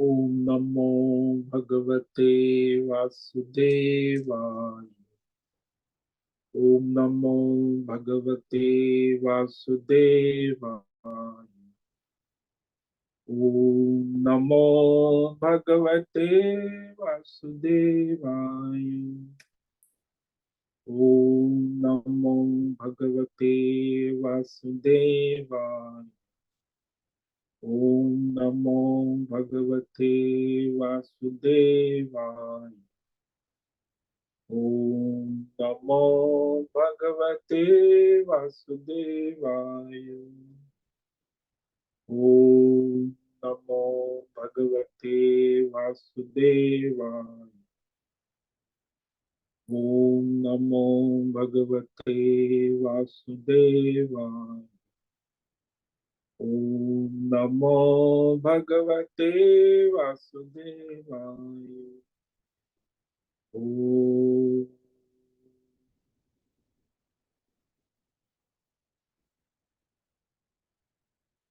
ओम नमो भगवते वासुदेवाय। ओम नमो भगवते वासुदेवाय। ओम नमो भगवते वासुदेवाय। ओम नमो भगवते वासुदेवाय। ओम नमो भगवते वासुदेवाय। ओम नमो भगवते वासुदेवाय। ओम नमो भगवते वासुदेवाय। ओम नमो भगवते वासुदेवाय। ओम नमो भगवते वासुदेवाय। ओम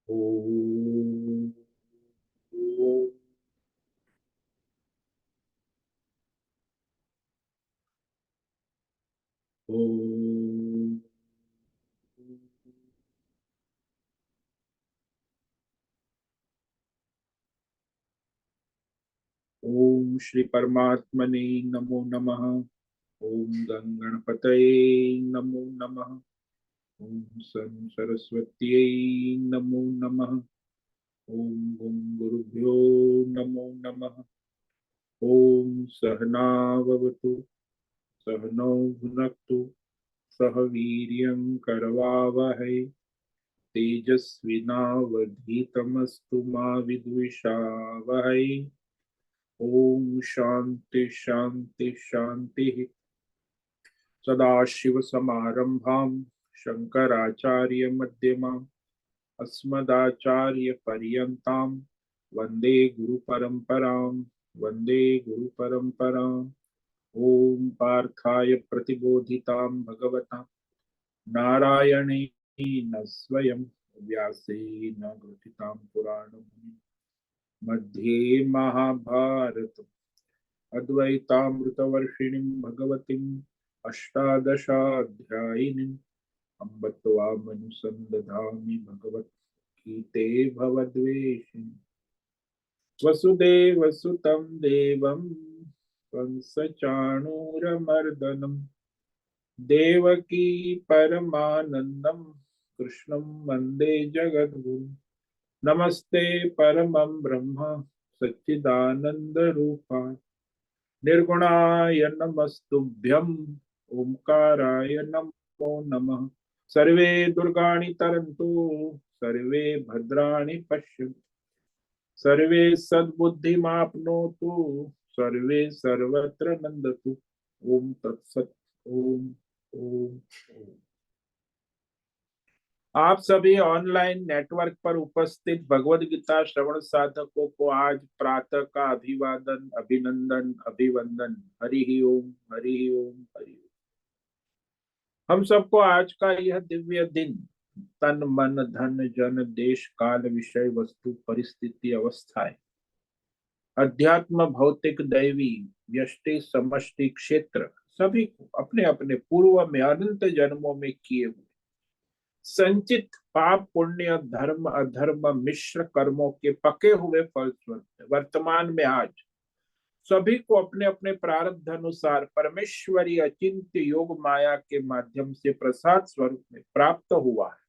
ओम ओम ओम। ओम श्री परमात्मने नमो नमः। ओम गं गणपतये नमो नमः। ओम सं सरस्वत्यै नमो नमः। ओम गुं गुरुभ्यो नमो नमः। ओम सहनाववतु सहनौ भुनक्तु सह वीर्यं करवावहै तेजस्विनावधीतमस्तु मा विद्विषावहै। ओम शांति शांति शांति। सदाशिवसमारम्भां शङ्कराचार्यमध्यमाम् अस्मदाचार्यपर्यन्तां वन्दे गुरुपरम्परां। वन्दे गुरुपरम्पराम्। ॐ पार्थाय प्रतिबोधितां भगवता नारायणेन स्वयं व्यासेन ग्रथितां पुराणम् मध्ये महाभारत अद्वैतामृतवर्षिणीं भगवतीम् अष्टादशाध्यायिनीम् अम्ब त्वामनुसन्दधामि भगवद्गीते भवद्वेषिणि। वसुदेवसुतं देवं कंसचाणूरमर्दनं देवकी परमानन्दं कृष्णं वन्दे जगद्गुरुं। नमस्ते परमं ब्रह्म सच्चिदानन्दरूपाय निर्गुणाय नमस्तुभ्यं ओंकाराय नमो नमः। सर्वे दुर्गाणि तरन्तु सर्वे भद्राणि पश्यन्तु सर्वे सद्बुद्धिमाप्नोतु सर्वे सर्वत्र नन्दतु। ओम तत्सत। ओम ओम ओम। आप सभी ऑनलाइन नेटवर्क पर उपस्थित भगवद गीता श्रवण साधकों को आज प्रातः का अभिवादन अभिनंदन अभिवंदन। हरि ओम हरि ओम हरि ओम। हम सबको आज का यह दिव्य दिन तन मन धन जन देश काल विषय वस्तु परिस्थिति अवस्थाएं अध्यात्म भौतिक दैवी व्यष्टि समष्टि क्षेत्र सभी को अपने अपने पूर्व में अनंत जन्मों में किए हुए संचित पाप पुण्य धर्म अधर्म मिश्र कर्मों के पके हुए फलस्वरूप वर्तमान में आज सभी को अपने अपने प्रारब्ध अनुसार परमेश्वरी अचिंत्य योग माया के माध्यम से प्रसाद स्वरूप में प्राप्त हुआ है।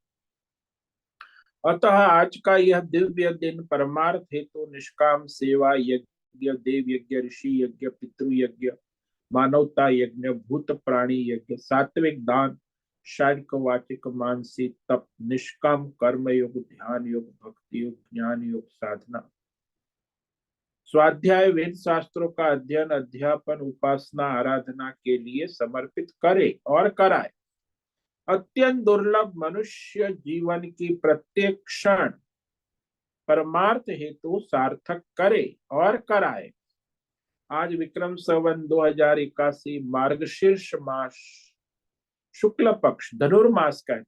अतः आज का यह दिव्य दिन परमार्थ हेतु निष्काम सेवा यज्ञ देव यज्ञ ऋषि यज्ञ पितृ यज्ञ मानवता यज्ञ भूत प्राणी यज्ञ सात्विक दान शारीरिक वाचिक मानसिक तप निष्काम कर्म योग ध्यान योग भक्ति योग ज्ञान योग साधना स्वाध्याय वेद शास्त्रों का अध्ययन अध्यापन उपासना आराधना के लिए समर्पित करे और कराए। अत्यंत दुर्लभ मनुष्य जीवन की प्रत्येक क्षण परमार्थ हेतु सार्थक करे और कराए। आज विक्रम संवत 2081 मार्गशीर्ष मास शुक्ल पक्ष धनुर्मास का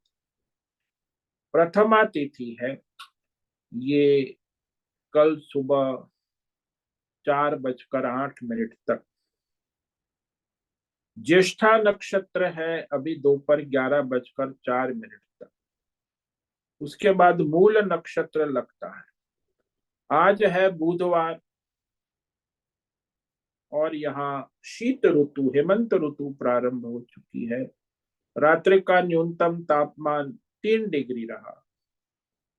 प्रथमा तिथि है। ये कल सुबह 4:08 तक। ज्येष्ठा नक्षत्र है अभी दोपहर 11:04 तक। उसके बाद मूल नक्षत्र लगता है। आज है बुधवार और यहाँ शीत ऋतु, हेमंत ऋतु प्रारंभ हो चुकी है। रात्रि का न्यूनतम तापमान 3 डिग्री रहा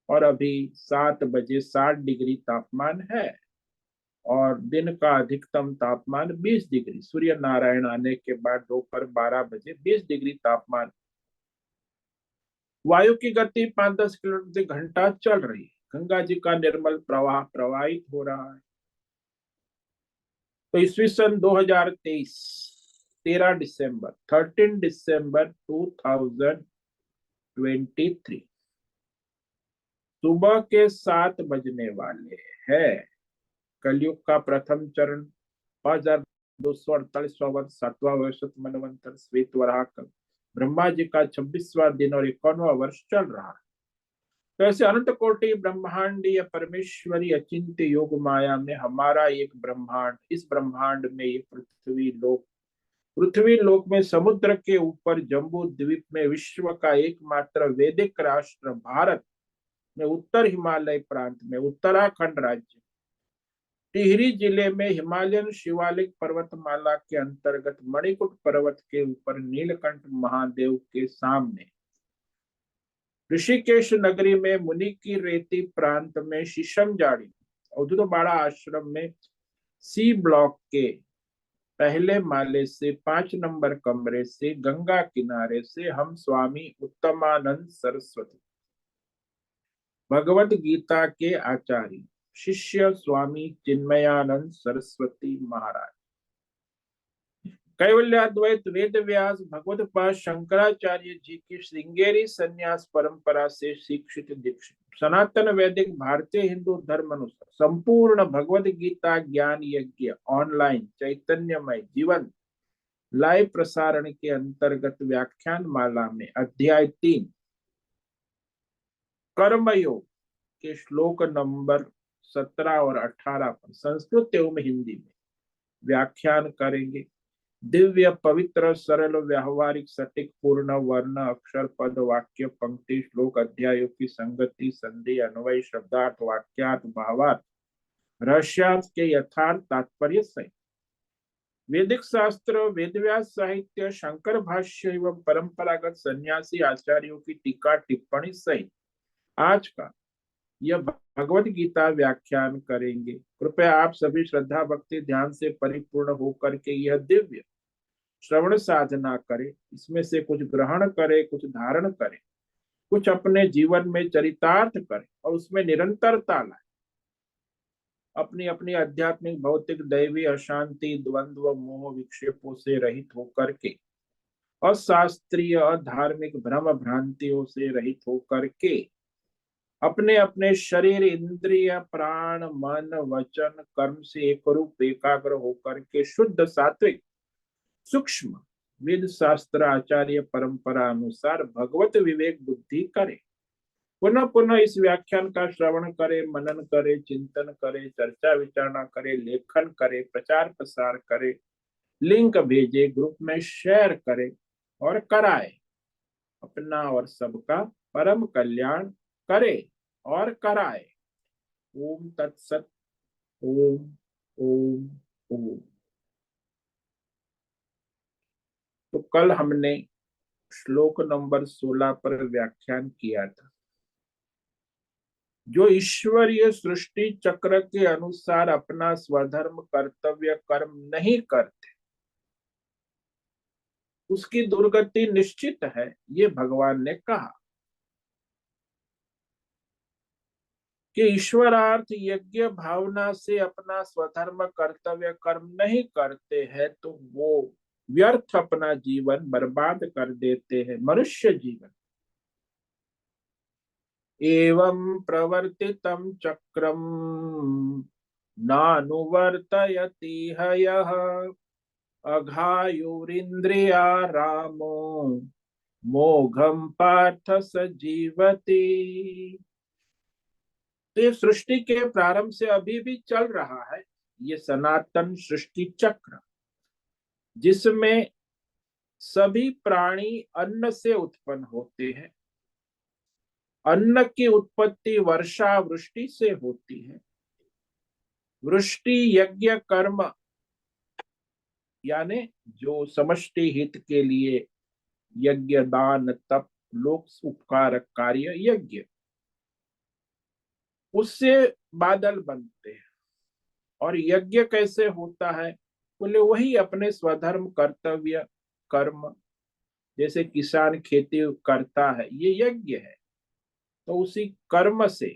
और अभी 7 बजे 60 डिग्री तापमान है और दिन का अधिकतम तापमान 20 डिग्री। सूर्य नारायण आने के बाद दोपहर 12 बजे 20 डिग्री तापमान। वायु की गति 5-10 किलोमीटर/घंटा चल रही है। गंगा जी का निर्मल प्रवाह प्रवाहित हो रहा है। तो ईस्वी सन 2023 13 दिसंबर 2023 सुबह के 7 बजने वाले हैं। कलयुग का प्रथम चरण 5248वां वर्ष 7वां वैवस्वत मनवंतर श्वेत वराह कल ब्रह्मा जी का 26वां दिन और 51वां वर्ष चल रहा है। तो ऐसे अनंत कोटि ब्रह्मांडीय परमेश्वरी अचिंत्य योग माया में हमारा एक ब्रह्मांड, इस ब्रह्मांड में ये पृथ्वी लोक में समुद्र के ऊपर जम्बू द्वीप में विश्व का एकमात्र वैदिक राष्ट्र भारत में उत्तर हिमालय प्रांत में उत्तराखंड राज्य टिहरी जिले में हिमालयन शिवालिक पर्वतमाला के अंतर्गत मणिकूट पर्वत के ऊपर नीलकंठ महादेव के सामने ऋषिकेश नगरी में मुनि की रेती प्रांत में शीशम जाड़ी औधुरबाड़ा आश्रम में सी ब्लॉक के पहले माले से 5 नंबर कमरे से गंगा किनारे से हम स्वामी उत्तमानंद सरस्वती भगवत गीता के आचार्य शिष्य स्वामी चिन्मयानंद सरस्वती महाराज कैवल्याद्वैत वेद व्यास भगवत पाद शंकराचार्य जी की श्रृंगेरी संन्यास परंपरा से शिक्षित दीक्षित सनातन वैदिक भारतीय हिंदू धर्म अनुसार संपूर्ण भगवत गीता ज्ञान यज्ञ ऑनलाइन चैतन्यमय जीवन लाइव प्रसारण के अंतर्गत व्याख्यान माला में अध्याय 3 कर्मयोग के श्लोक नंबर 17 और 18 पर संस्कृत एवं हिंदी में व्याख्यान करेंगे। दिव्य पवित्र सरल व्यावहारिक सटीक पूर्ण वर्ण अक्षर पद वाक्य पंक्ति श्लोक अध्यायों की संगति संधि अन्वय शब्दार्थ वाक्यार्थ भावार्थ रहस्यार्थ के यथार्थ तात्पर्य सहित वैदिक शास्त्र वेदव्यास साहित्य शंकर भाष्य एवं परंपरागत सन्यासी आचार्यों की टीका टिप्पणी सहित आज का यह भगवत गीता व्याख्यान करेंगे। कृपया आप सभी श्रद्धा भक्ति ध्यान से परिपूर्ण होकर के यह दिव्य श्रवण साधना करें। इसमें से कुछ ग्रहण करें, कुछ धारण करें, कुछ अपने जीवन में चरितार्थ करें और उसमें निरंतरता लाए। अपनी अपनी आध्यात्मिक भौतिक दैवी अशांति द्वंद्व मोह विक्षेपों से रहित होकर के अशास्त्रीय धार्मिक भ्रम भ्रांतियों से रहित होकर के अपने अपने शरीर इंद्रिय प्राण मन वचन कर्म से एक रूप एकाग्र होकर के शुद्ध सात्विक सूक्ष्म वेद शास्त्र आचार्य परंपरा अनुसार भगवत विवेक बुद्धि करे। पुनः पुनः इस व्याख्यान का श्रवण करे, मनन करे, चिंतन करे, चर्चा विचारणा करे, लेखन करे, प्रचार प्रसार करे, लिंक भेजे, ग्रुप में शेयर करे और कराए। अपना और सबका परम कल्याण करे और कराए। ओम तत्सत। ओम ओम ओम। तो कल हमने श्लोक नंबर 16 पर व्याख्यान किया था। जो ईश्वरीय सृष्टि चक्र के अनुसार अपना स्वधर्म कर्तव्य कर्म नहीं करते उसकी दुर्गति निश्चित है, ये भगवान ने कहा कि ईश्वरार्थ यज्ञ भावना से अपना स्वधर्म कर्तव्य कर्म नहीं करते हैं तो वो व्यर्थ अपना जीवन बर्बाद कर देते हैं, मनुष्य जीवन। एवं प्रवर्तितं चक्रम नानुवर्तयति यः अघायुरिन्द्रिया रामो मोघम पार्थ स जीवति। तो ये सृष्टि के प्रारंभ से अभी भी चल रहा है। ये सनातन सृष्टि चक्र, जिसमें सभी प्राणी अन्न से उत्पन्न होते हैं। अन्न की उत्पत्ति वर्षा वृष्टि से होती है। वृष्टि यज्ञ कर्म, यानी जो समष्टि हित के लिए यज्ञ दान तप लोक उपकार कार्य यज्ञ, उससे बादल बनते हैं। और यज्ञ कैसे होता है? बोले वही अपने स्वधर्म कर्तव्य कर्म, जैसे किसान खेती करता है, ये यज्ञ है। तो उसी कर्म से,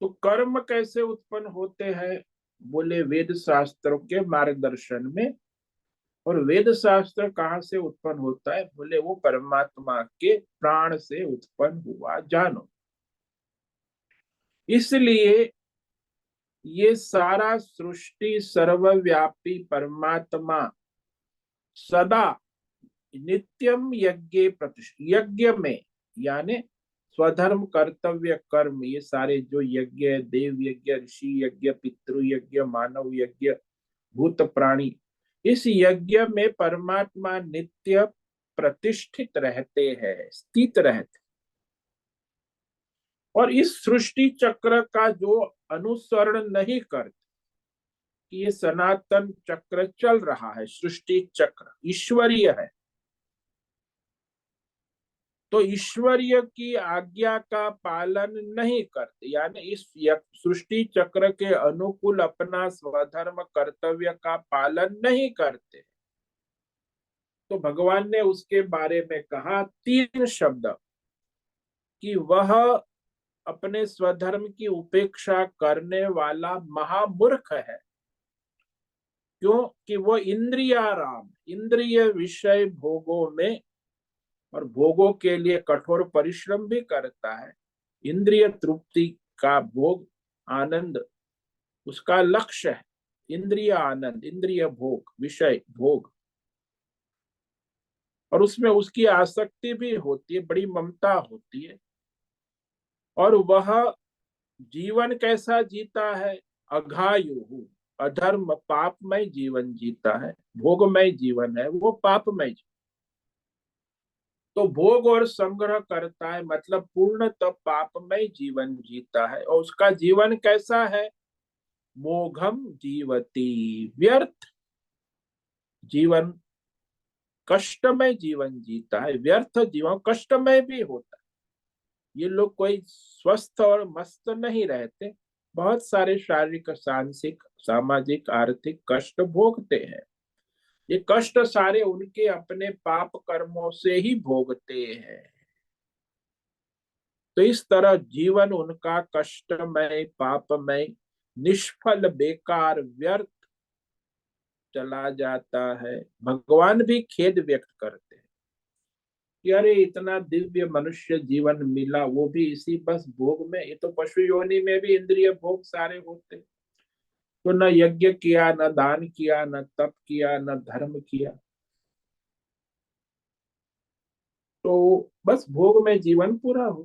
तो कर्म कैसे उत्पन्न होते हैं? बोले वेद शास्त्रों के मार्गदर्शन में। और वेद शास्त्र कहाँ से उत्पन्न होता है? बोले वो परमात्मा के प्राण से उत्पन्न हुआ जानो। इसलिए ये सारा सृष्टि सर्वव्यापी परमात्मा सदा नित्यम यज्ञ यज्ञ में, यानी स्वधर्म कर्तव्य कर्म, ये सारे जो यज्ञ, देव यज्ञ, ऋषि यज्ञ, पितृ यज्ञ, मानव यज्ञ, भूत प्राणी, इस यज्ञ में परमात्मा नित्य प्रतिष्ठित रहते हैं, स्थित रहते। और इस सृष्टि चक्र का जो अनुसरण नहीं करते, कि ये सनातन चक्र चल रहा है, सृष्टि चक्र ईश्वरीय है, तो ईश्वरीय की आज्ञा का पालन नहीं करते, यानी इस सृष्टि चक्र के अनुकूल अपना स्वधर्म कर्तव्य का पालन नहीं करते, तो भगवान ने उसके बारे में कहा 3 शब्द, कि वह अपने स्वधर्म की उपेक्षा करने वाला महामूर्ख है। क्यों? कि वो इंद्रियाराम, इंद्रिय विषय भोगों में, और भोगों के लिए कठोर परिश्रम भी करता है। इंद्रिय तृप्ति का भोग, आनंद उसका लक्ष्य है। इंद्रिय आनंद, इंद्रिय भोग, विषय भोग, और उसमें उसकी आसक्ति भी होती है, बड़ी ममता होती है। और वह जीवन कैसा जीता है? अघायु, अधर्म पापमय जीवन जीता है, भोगमय जीवन है वो, पापमय। तो भोग और संग्रह करता है, मतलब पूर्णतः पापमय जीवन जीता है। और उसका जीवन कैसा है? मोघम जीवती, व्यर्थ जीवन, कष्टमय जीवन जीता है। व्यर्थ जीवन कष्टमय भी होता है। ये लोग कोई स्वस्थ और मस्त नहीं रहते, बहुत सारे शारीरिक, मानसिक, सामाजिक, आर्थिक कष्ट भोगते हैं। ये कष्ट सारे उनके अपने पाप कर्मों से ही भोगते हैं। तो इस तरह जीवन उनका कष्टमय, पापमय, निष्फल, बेकार, व्यर्थ चला जाता है। भगवान भी खेद व्यक्त करते हैं कि अरे इतना दिव्य मनुष्य जीवन मिला, वो भी इसी बस भोग में। ये तो पशु योनि में भी इंद्रिय भोग सारे होते, तो न यज्ञ किया, न दान किया, न तप किया, न धर्म किया, तो बस भोग में जीवन पूरा हो,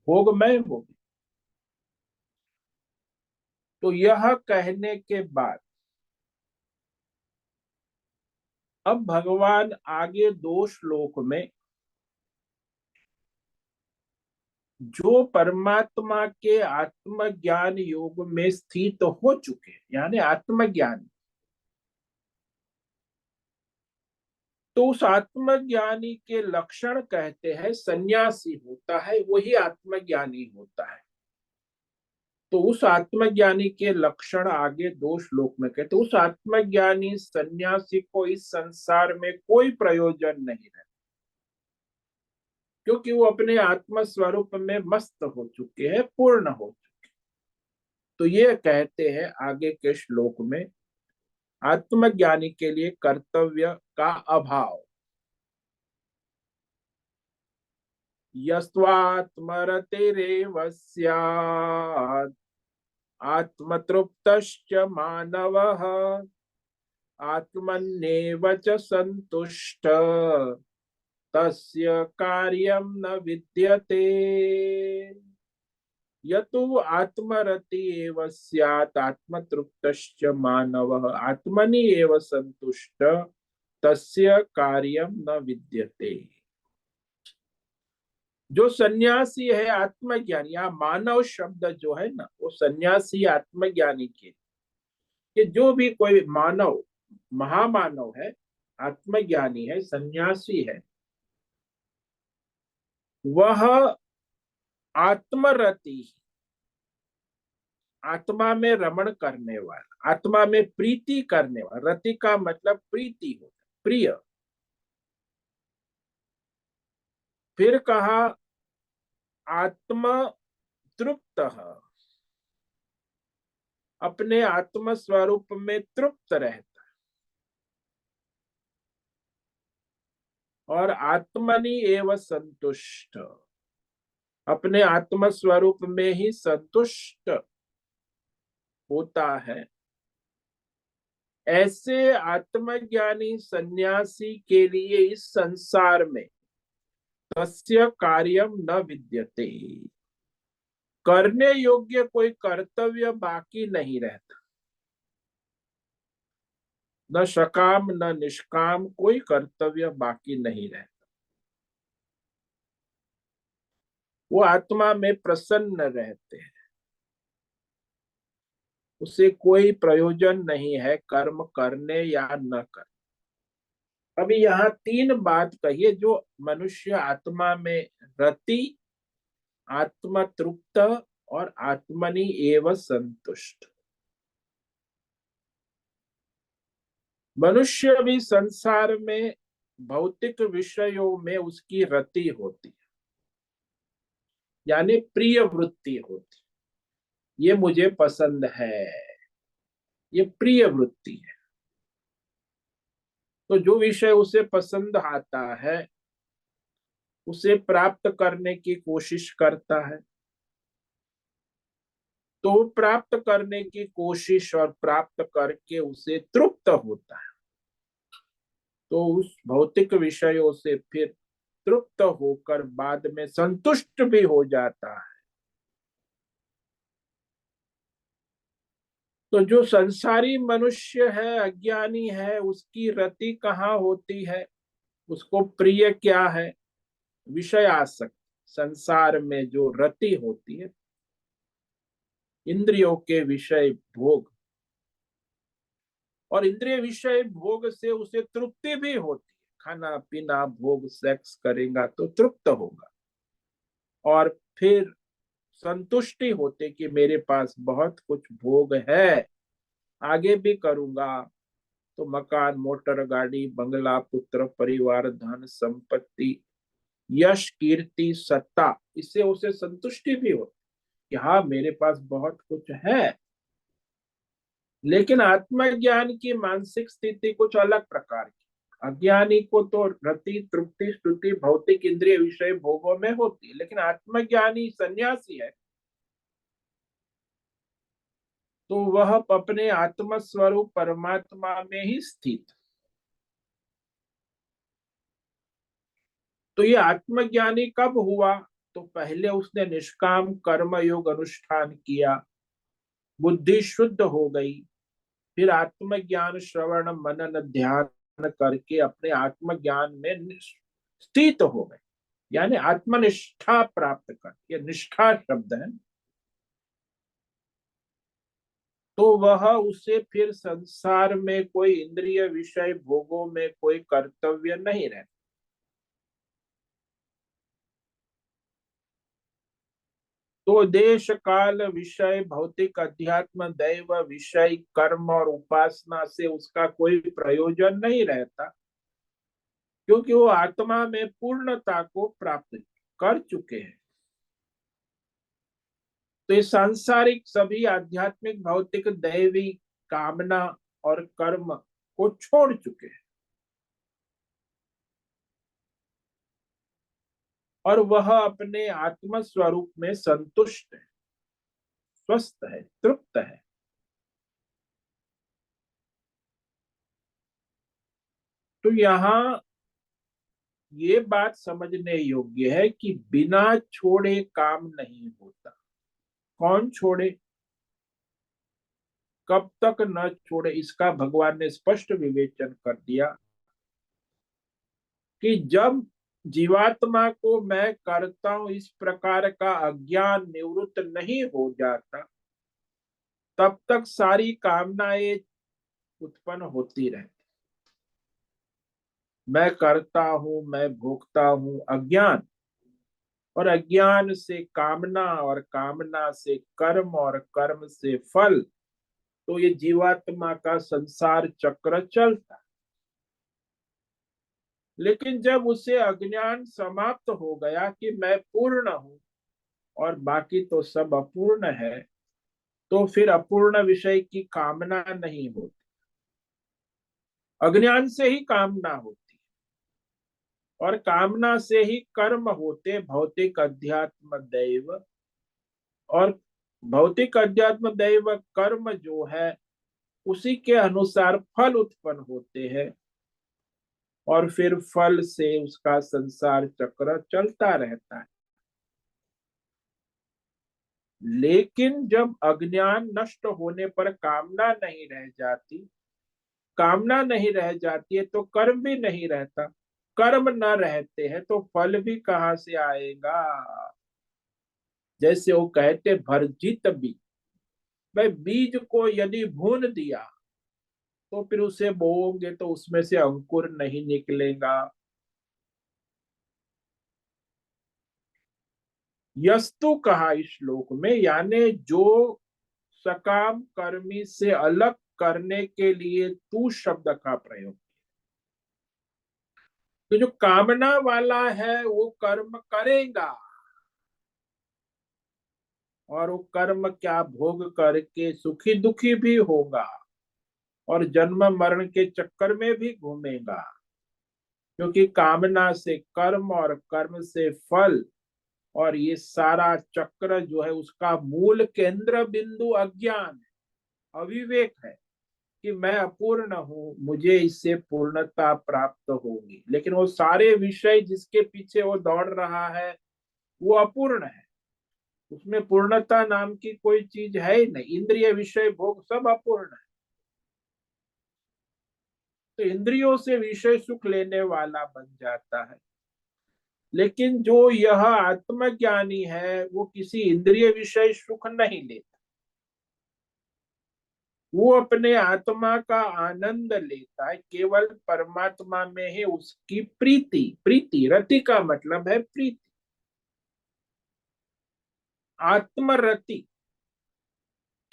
भोगमय हो। तो यह कहने के बाद अब भगवान आगे 2 श्लोक में जो परमात्मा के आत्मज्ञान योग में स्थित हो चुके, यानी आत्मज्ञान, तो उस आत्मज्ञानी के लक्षण कहते हैं, सन्यासी होता है वही आत्मज्ञानी होता है। तो उस आत्मज्ञानी के लक्षण आगे 2 श्लोक में कहते, उस आत्मज्ञानी सन्यासी को इस संसार में कोई प्रयोजन नहीं है, क्योंकि वो अपने आत्म स्वरूप में मस्त हो चुके हैं, पूर्ण हो चुके। तो ये कहते हैं आगे के श्लोक में, आत्मज्ञानी के लिए कर्तव्य का अभाव। यस्त्वात्मरतिरेव स्यात् आत्मतृप्तश्च मानवः आत्मन्येव च सन्तुष्ट तस्य कार्यं न विद्यते। यतो आत्मरति एव स्यात् आत्मतृप्तश्च मानवः आत्मनि एव संतुष्ट तस्य कार्यम न विद्यते। जो सन्यासी है आत्मज्ञानी, या मानव शब्द जो है ना, वो सन्यासी आत्मज्ञानी के कि जो भी कोई मानव महामानव है, आत्मज्ञानी है, सन्यासी है, वह आत्मरति, आत्मा में रमण करने वाला, आत्मा में प्रीति करने वाला, रति का मतलब प्रीति होता, प्रिय। फिर कहा आत्म तृप्त, अपने आत्म स्वरूप में तृप्त रहता, और आत्मनि एव संतुष्ट, अपने आत्म स्वरूप में ही संतुष्ट होता है। ऐसे आत्मज्ञानी सन्यासी के लिए इस संसार में तस्य कार्यम न विद्यते, करने योग्य कोई कर्तव्य बाकी नहीं रहता, न सकाम न निष्काम कोई कर्तव्य बाकी नहीं रहता। वो आत्मा में प्रसन्न रहते हैं, उसे कोई प्रयोजन नहीं है कर्म करने या न करने। अभी यहाँ तीन बात कहिए जो मनुष्य आत्मा में रति, आत्म तृप्त और आत्मनि एव संतुष्ट। मनुष्य भी संसार में भौतिक विषयों में उसकी रति होती है, यानी प्रिय वृत्ति होती, ये मुझे पसंद है, ये प्रिय वृत्ति है। तो जो विषय उसे पसंद आता है उसे प्राप्त करने की कोशिश करता है, तो प्राप्त करने की कोशिश और प्राप्त करके उसे तृप्त होता है, तो उस भौतिक विषयों से फिर तृप्त होकर बाद में संतुष्ट भी हो जाता है। तो जो संसारी मनुष्य है, अज्ञानी है, उसकी रति कहाँ होती है, उसको प्रिय क्या है, विषय आसक्त, संसार में जो रति होती है, इंद्रियों के विषय भोग, और इंद्रिय विषय भोग से उसे तृप्ति भी होती है, खाना पीना भोग सेक्स करेगा तो तृप्त होगा, और फिर संतुष्टि होते कि मेरे पास बहुत कुछ भोग है, आगे भी करूंगा तो मकान मोटर गाड़ी बंगला पुत्र परिवार धन संपत्ति यश कीर्ति सत्ता, इससे उसे संतुष्टि भी होती कि हाँ मेरे पास बहुत कुछ है। लेकिन आत्मज्ञान की मानसिक स्थिति कुछ अलग प्रकार की, अज्ञानी को तो रति तृप्ति स्तुति भौतिक इंद्रिय विषय भोगों में होती है, लेकिन आत्मज्ञानी सन्यासी है तो वह अपने आत्म स्वरूप परमात्मा में ही स्थित। तो ये आत्मज्ञानी कब हुआ, तो पहले उसने निष्काम कर्म योग अनुष्ठान किया, बुद्धि शुद्ध हो गई, फिर आत्मज्ञान श्रवण मनन ध्यान करके अपने आत्मज्ञान में स्थित हो गए, यानी आत्मनिष्ठा प्राप्त कर, ये निष्ठा शब्द है। तो वह उसे फिर संसार में कोई इंद्रिय विषय भोगों में कोई कर्तव्य नहीं रहता। तो देश काल विषय भौतिक अध्यात्म दैव विषय कर्म और उपासना से उसका कोई प्रयोजन नहीं रहता, क्योंकि वो आत्मा में पूर्णता को प्राप्त कर चुके हैं। तो ये सांसारिक सभी आध्यात्मिक भौतिक दैवी कामना और कर्म को छोड़ चुके हैं, और वह अपने आत्म स्वरूप में संतुष्ट है, स्वस्थ है, तृप्त है। तो यहाँ ये बात समझने योग्य है कि बिना छोड़े काम नहीं होता। कौन छोड़े, कब तक न छोड़े, इसका भगवान ने स्पष्ट विवेचन कर दिया कि जब जीवात्मा को मैं करता हूं इस प्रकार का अज्ञान निवृत्त नहीं हो जाता, तब तक सारी कामनाएं उत्पन्न होती रहती। मैं करता हूं, मैं भोगता हूं, अज्ञान, और अज्ञान से कामना, और कामना से कर्म, और कर्म से फल, तो ये जीवात्मा का संसार चक्र चलता है। लेकिन जब उसे अज्ञान समाप्त हो गया कि मैं पूर्ण हूं और बाकी तो सब अपूर्ण है, तो फिर अपूर्ण विषय की कामना नहीं होती, अज्ञान से ही कामना होती, और कामना से ही कर्म होते, भौतिक अध्यात्म दैव। और भौतिक अध्यात्म दैव कर्म जो है उसी के अनुसार फल उत्पन्न होते हैं, और फिर फल से उसका संसार चक्र चलता रहता है। लेकिन जब अज्ञान नष्ट होने पर कामना नहीं रह जाती, कामना नहीं रह जाती है तो कर्म भी नहीं रहता, कर्म न रहते हैं तो फल भी कहां से आएगा। जैसे वो कहते भर्जित बीज, भाई बीज को यदि भून दिया तो फिर उसे बोओगे तो उसमें से अंकुर नहीं निकलेगा। यस्तु कहा इस श्लोक में, यानी जो सकाम कर्मी से अलग करने के लिए तू शब्द का प्रयोग। तो जो कामना वाला है वो कर्म करेगा, और वो कर्म क्या भोग करके सुखी दुखी भी होगा, और जन्म मरण के चक्कर में भी घूमेगा, क्योंकि कामना से कर्म और कर्म से फल, और ये सारा चक्र जो है उसका मूल केंद्र बिंदु अज्ञान है, अविवेक है कि मैं अपूर्ण हूं, मुझे इससे पूर्णता प्राप्त होगी। लेकिन वो सारे विषय जिसके पीछे वो दौड़ रहा है वो अपूर्ण है, उसमें पूर्णता नाम की कोई चीज है ही नहीं। इंद्रिय विषय भोग सब अपूर्ण है। तो इंद्रियों से विषय सुख लेने वाला बन जाता है। लेकिन जो यह आत्मज्ञानी है वो किसी इंद्रिय विषय सुख नहीं लेता, वो अपने आत्मा का आनंद लेता है, केवल परमात्मा में ही उसकी प्रीति, प्रीति रति का मतलब है प्रीति, आत्मरति,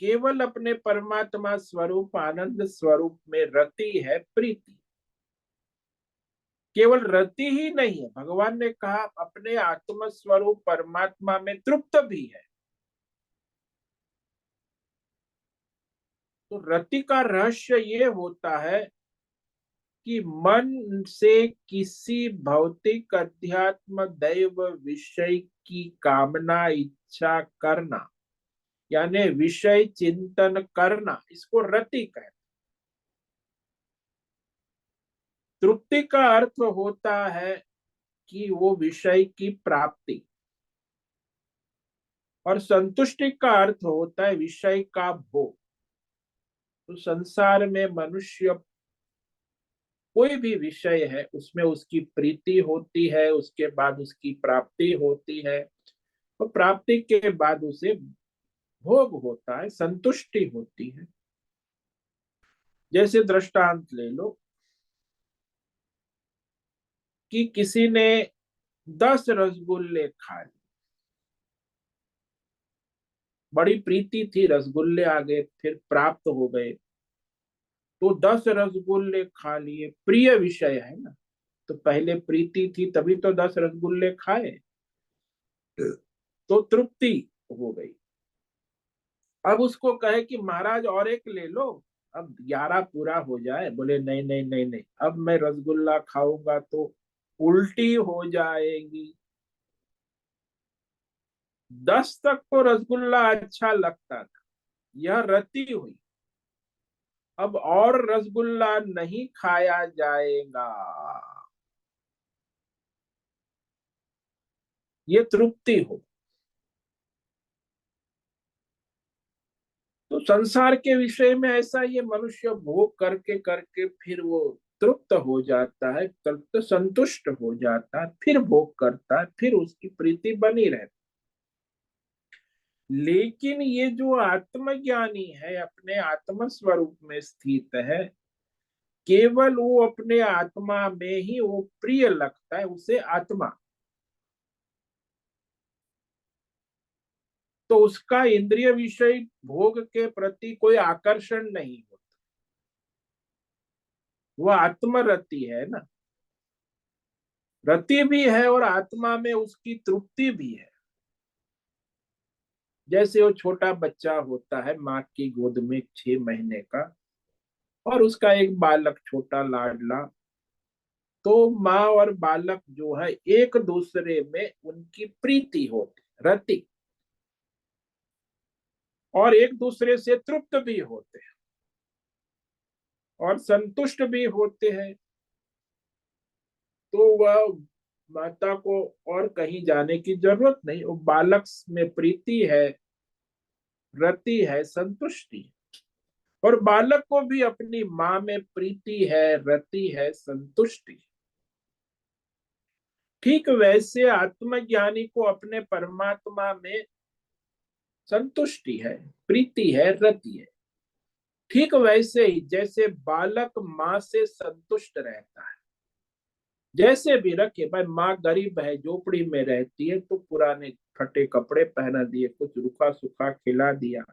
केवल अपने परमात्मा स्वरूप आनंद स्वरूप में रति है, प्रीति। केवल रति ही नहीं है, भगवान ने कहा अपने आत्म स्वरूप परमात्मा में तृप्त भी है। तो रति का रहस्य ये होता है कि मन से किसी भौतिक अध्यात्म दैव विषय की कामना इच्छा करना, यानी विषय चिंतन करना, इसको रति कहते। तृप्ति का अर्थ होता है कि वो विषय की प्राप्ति, और संतुष्टि का अर्थ होता है विषय का भोग। तो संसार में मनुष्य कोई भी विषय है उसमें उसकी प्रीति होती है, उसके बाद उसकी प्राप्ति होती है, और प्राप्ति के बाद उसे भोग होता है, संतुष्टि होती है। जैसे दृष्टांत ले लो कि किसी ने 10 रसगुल्ले खा लिए, बड़ी प्रीति थी, रसगुल्ले आ गए, फिर प्राप्त हो गए, तो 10 रसगुल्ले खा लिए, प्रिय विषय है ना, तो पहले प्रीति थी तभी तो 10 रसगुल्ले खाए, तो तृप्ति हो गई। अब उसको कहे कि महाराज और एक ले लो, अब 11 पूरा हो जाए, बोले नहीं नहीं नहीं नहीं, अब मैं रसगुल्ला खाऊंगा तो उल्टी हो जाएगी। 10 तक तो रसगुल्ला अच्छा लगता था, यह रति हुई, अब और रसगुल्ला नहीं खाया जाएगा, ये तृप्ति हो। तो संसार के विषय में ऐसा ये मनुष्य भोग करके करके फिर वो तृप्त हो जाता है, तृप्त संतुष्ट हो जाता है, फिर भोग करता है, फिर उसकी प्रीति बनी रहती। लेकिन ये जो आत्मज्ञानी है, अपने आत्म स्वरूप में स्थित है, केवल वो अपने आत्मा में ही वो प्रिय लगता है, उसे आत्मा। तो उसका इंद्रिय विषय भोग के प्रति कोई आकर्षण नहीं होता, वो आत्मरति है ना। रति भी है और आत्मा में उसकी तृप्ति भी है। जैसे वो छोटा बच्चा होता है माँ की गोद में 6 महीने का, और उसका एक बालक छोटा लाडला, तो माँ और बालक जो है एक दूसरे में उनकी प्रीति होती, रति, और एक दूसरे से तृप्त भी होते हैं और संतुष्ट भी होते हैं। तो वह माता को और कहीं जाने की जरूरत नहीं, वो बालक में प्रीति है, रति है, संतुष्टि है। और बालक को भी अपनी माँ में प्रीति है, रति है, संतुष्टि। ठीक वैसे आत्मज्ञानी को अपने परमात्मा में संतुष्टि है, प्रीति है, रति है। ठीक वैसे ही जैसे बालक माँ से संतुष्ट रहता है, जैसे भी रखे भाई, माँ गरीब है, झोपड़ी में रहती है, तो पुराने फटे कपड़े पहना दिए, कुछ रूखा सूखा खिला दिया,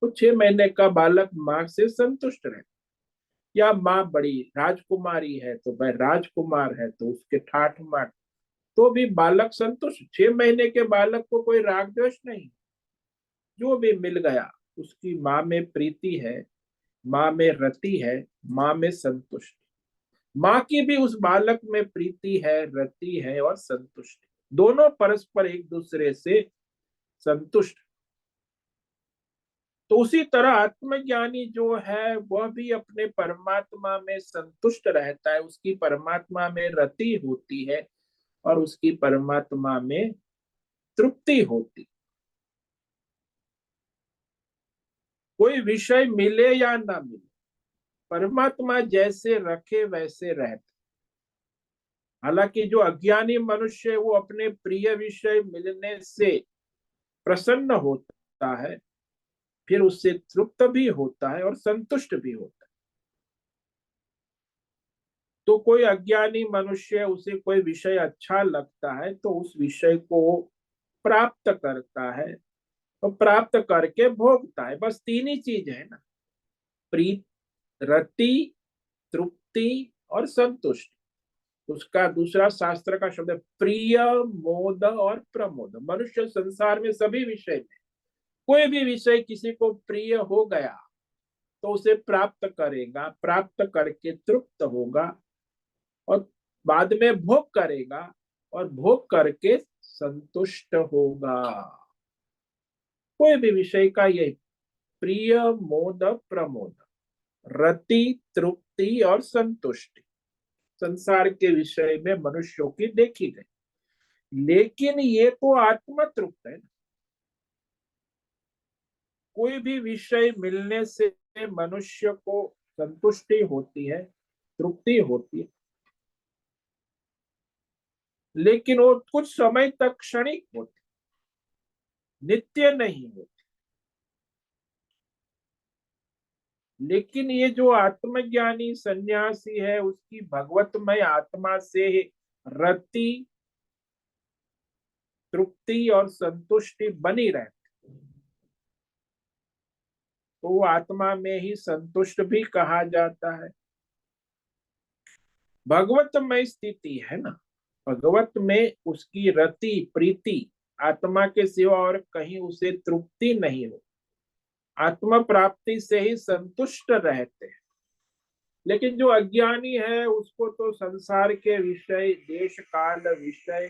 तो 6 महीने का बालक माँ से संतुष्ट रहता। या माँ बड़ी राजकुमारी है, तो भाई राजकुमार है तो उसके ठाठ माठ, तो भी बालक संतुष्ट। 6 महीने के बालक को कोई राग द्वेष नहीं, जो भी मिल गया, उसकी माँ में प्रीति है, माँ में रति है, माँ में संतुष्ट। माँ की भी उस बालक में प्रीति है, रति है और संतुष्ट, दोनों परस्पर एक दूसरे से संतुष्ट। तो उसी तरह आत्मज्ञानी जो है वह भी अपने परमात्मा में संतुष्ट रहता है, उसकी परमात्मा में रति होती है और उसकी परमात्मा में तृप्ति होती। कोई विषय मिले या ना मिले, परमात्मा जैसे रखे वैसे रहते। हालांकि जो अज्ञानी मनुष्य है वो अपने प्रिय विषय मिलने से प्रसन्न होता है, फिर उससे तृप्त भी होता है और संतुष्ट भी होता है। तो कोई अज्ञानी मनुष्य, उसे कोई विषय अच्छा लगता है तो उस विषय को प्राप्त करता है और प्राप्त करके भोगता है। बस 3 ही चीज है ना, प्रीत, रति, तृप्ति और संतुष्टि। उसका दूसरा शास्त्र का शब्द है प्रिय, मोद और प्रमोद। मनुष्य संसार में सभी विषय में, कोई भी विषय किसी को प्रिय हो गया तो उसे प्राप्त करेगा, प्राप्त करके तृप्त होगा और बाद में भोग करेगा और भोग करके संतुष्ट होगा। कोई भी विषय का यही प्रिय, मोद, प्रमोद, रति, तृप्ति और संतुष्टि संसार के विषय में मनुष्यों की देखी गई। लेकिन ये तो आत्म तृप्त है। कोई भी विषय मिलने से मनुष्य को संतुष्टि होती है, तृप्ति होती है, लेकिन वो कुछ समय तक क्षणिक होती, नित्य नहीं होती। लेकिन ये जो आत्मज्ञानी सन्यासी है, उसकी भगवतमय आत्मा से रति, तृप्ति और संतुष्टि बनी रहती, तो वो आत्मा में ही संतुष्ट भी कहा जाता है। भगवतमय स्थिति है ना, भगवत में उसकी रति, प्रीति, आत्मा के सिवा और कहीं उसे तृप्ति नहीं हो, आत्मा प्राप्ति से ही संतुष्ट रहते हैं। लेकिन जो अज्ञानी है उसको तो संसार के विषय, देश काल विषय,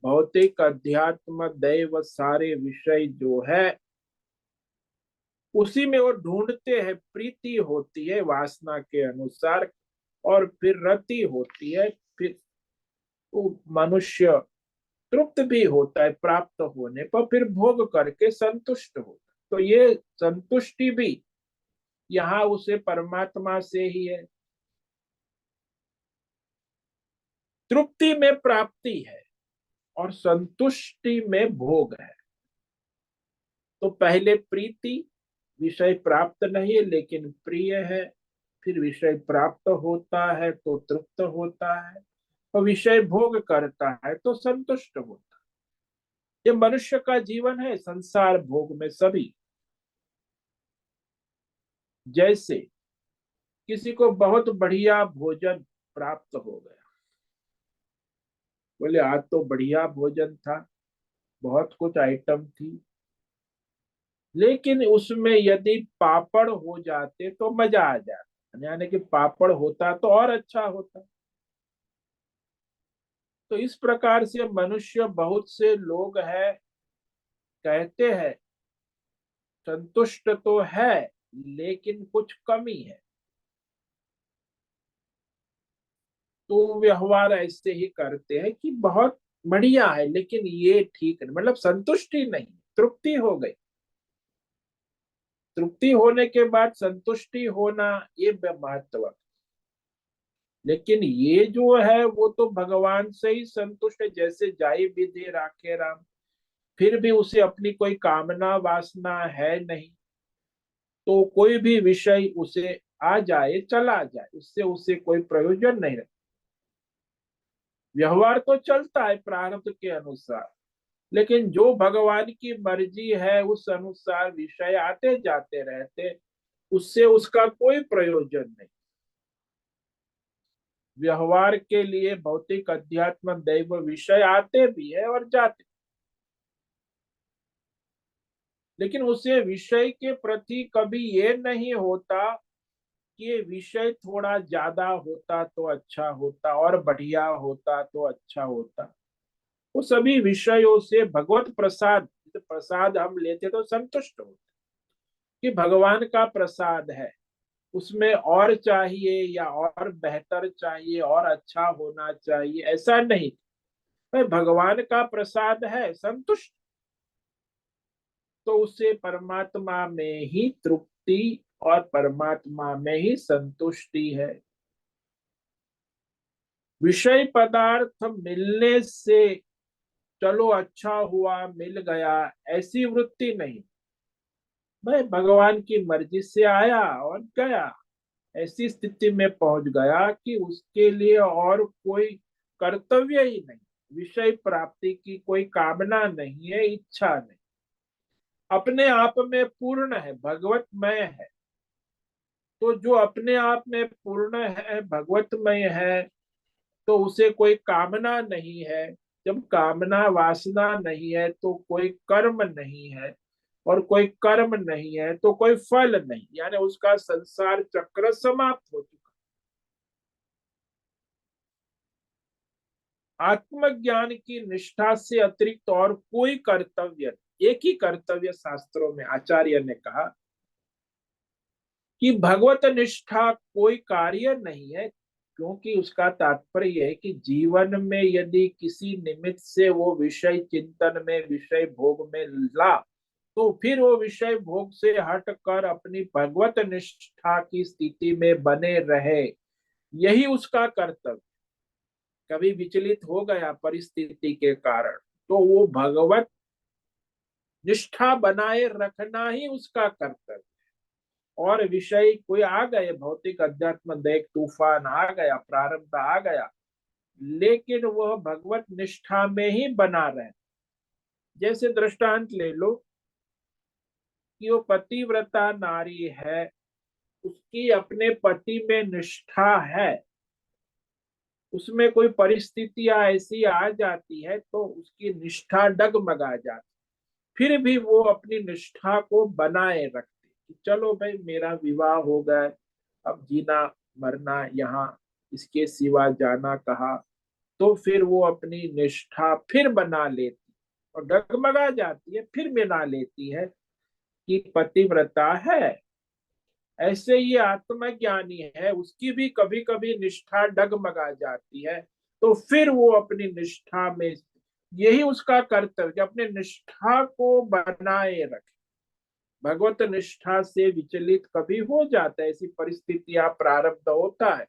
भौतिक, अध्यात्म, दैव, सारे विषय जो है उसी में वो ढूंढते हैं। प्रीति होती है वासना के अनुसार और फिर रति होती है, फिर वो मनुष्य तृप्त भी होता है प्राप्त होने पर, फिर भोग करके संतुष्ट होता है। तो ये संतुष्टि भी यहाँ उसे परमात्मा से ही है। तृप्ति में प्राप्ति है और संतुष्टि में भोग है। तो पहले प्रीति, विषय प्राप्त नहीं है लेकिन प्रिय है, फिर विषय प्राप्त होता है तो तृप्त होता है, और विषय भोग करता है तो संतुष्ट होता है। ये मनुष्य का जीवन है, संसार भोग में सभी। जैसे किसी को बहुत बढ़िया भोजन प्राप्त हो गया, बोले आज तो बढ़िया भोजन था, बहुत कुछ आइटम थी, लेकिन उसमें यदि पापड़ हो जाते तो मजा आ जाता, यानी कि पापड़ होता तो और अच्छा होता। तो इस प्रकार से मनुष्य, बहुत से लोग हैं, कहते हैं संतुष्ट तो है लेकिन कुछ कमी है, तो व्यवहार ऐसे ही करते हैं कि बहुत बढ़िया है लेकिन ये ठीक है, मतलब संतुष्टि नहीं, तृप्ति हो गई। तृप्ति होने के बाद संतुष्टि होना, ये महत्व। लेकिन ये जो है वो तो भगवान से ही संतुष्ट है, जैसे जाई विधि राखे राम। फिर भी उसे अपनी कोई कामना वासना है नहीं, तो कोई भी विषय उसे आ जाए चला जाए, उससे उसे कोई प्रयोजन नहीं रहता। व्यवहार तो चलता है प्रारब्ध के अनुसार, लेकिन जो भगवान की मर्जी है उस अनुसार विषय आते जाते रहते, उससे उसका कोई प्रयोजन नहीं। व्यवहार के लिए भौतिक अध्यात्म दैव विषय आते भी है और जाते, लेकिन उसे विषय के प्रति कभी ये नहीं होता कि ये विषय थोड़ा ज्यादा होता तो अच्छा होता और बढ़िया होता तो अच्छा होता। वो सभी विषयों से भगवत प्रसाद, प्रसाद हम लेते तो संतुष्ट होते कि भगवान का प्रसाद है, उसमें और चाहिए या और बेहतर चाहिए और अच्छा होना चाहिए, ऐसा नहीं। भाई भगवान का प्रसाद है, संतुष्ट, तो उसे परमात्मा में ही तृप्ति और परमात्मा में ही संतुष्टि है। विषय पदार्थ मिलने से चलो अच्छा हुआ मिल गया, ऐसी वृत्ति नहीं। भाई भगवान की मर्जी से आया और गया, ऐसी स्थिति में पहुंच गया कि उसके लिए और कोई कर्तव्य ही नहीं, विषय प्राप्ति की कोई कामना नहीं है, इच्छा नहीं, अपने आप में पूर्ण है, भगवतमय है। तो जो अपने आप में पूर्ण है, भगवतमय है, तो उसे कोई कामना नहीं है। जब कामना वासना नहीं है तो कोई कर्म नहीं है, और कोई कर्म नहीं है तो कोई फल नहीं, यानी उसका संसार चक्र समाप्त हो चुका। आत्मज्ञान की निष्ठा से अतिरिक्त और कोई कर्तव्य नहीं। एक ही कर्तव्य शास्त्रों में आचार्य ने कहा कि भगवत निष्ठा कोई कार्य नहीं है, क्योंकि उसका तात्पर्य है कि जीवन में यदि किसी निमित्त से वो विषय चिंतन में, विषय भोग में ला, तो फिर वो विषय भोग से हट कर अपनी भगवत निष्ठा की स्थिति में बने रहे, यही उसका कर्तव्य। कभी विचलित हो गया परिस्थिति के कारण, तो वो भगवत निष्ठा बनाए रखना ही उसका कर्तव्य। और विषय कोई आ गए, भौतिक अध्यात्म देख तूफान आ गया, प्रारब्ध आ गया, लेकिन वह भगवत निष्ठा में ही बना रहे। जैसे दृष्टांत ले लो कि वो पतिव्रता नारी है, उसकी अपने पति में निष्ठा है, उसमें कोई परिस्थितियां ऐसी आ जाती है तो उसकी निष्ठा डगमगा जाती, फिर भी वो अपनी निष्ठा को बनाए रखती कि चलो भाई मेरा विवाह हो गया, अब जीना मरना यहाँ, इसके सिवा जाना कहाँ। तो फिर वो अपनी निष्ठा फिर बना लेती और डगमगा जाती है, फिर बना लेती है कि पतिव्रता है। ऐसे ये आत्मज्ञानी है, उसकी भी कभी कभी निष्ठा डगमगा जाती है, तो फिर वो अपनी निष्ठा में, यही उसका कर्तव्य, अपने निष्ठा को बनाए रखे। भगवत निष्ठा से विचलित कभी हो जाता है, ऐसी परिस्थितियां प्रारब्ध होता है,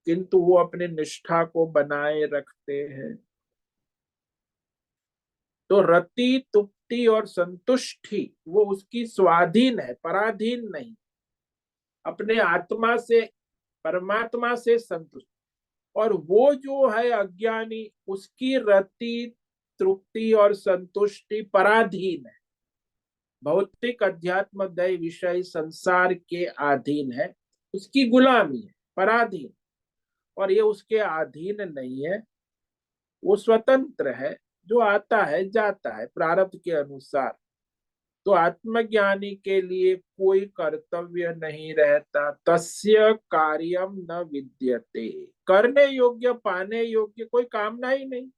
किंतु वो अपने निष्ठा को बनाए रखते हैं। तो रति तुप्ति और संतुष्टि वो उसकी स्वाधीन है, पराधीन नहीं। अपने आत्मा से, परमात्मा से संतुष्ट। और वो जो है अज्ञानी, उसकी रति तृप्ति और संतुष्टि पराधीन है, भौतिक अध्यात्म दय विषय संसार के अधीन है, उसकी गुलामी है, पराधीन। और ये उसके अधीन नहीं है, वो स्वतंत्र है, जो आता है जाता है प्रारब्ध के अनुसार। तो आत्मज्ञानी के लिए कोई कर्तव्य नहीं रहता। तस्य कार्यम न विद्यते, करने योग्य पाने योग्य कोई कामना ही नहीं।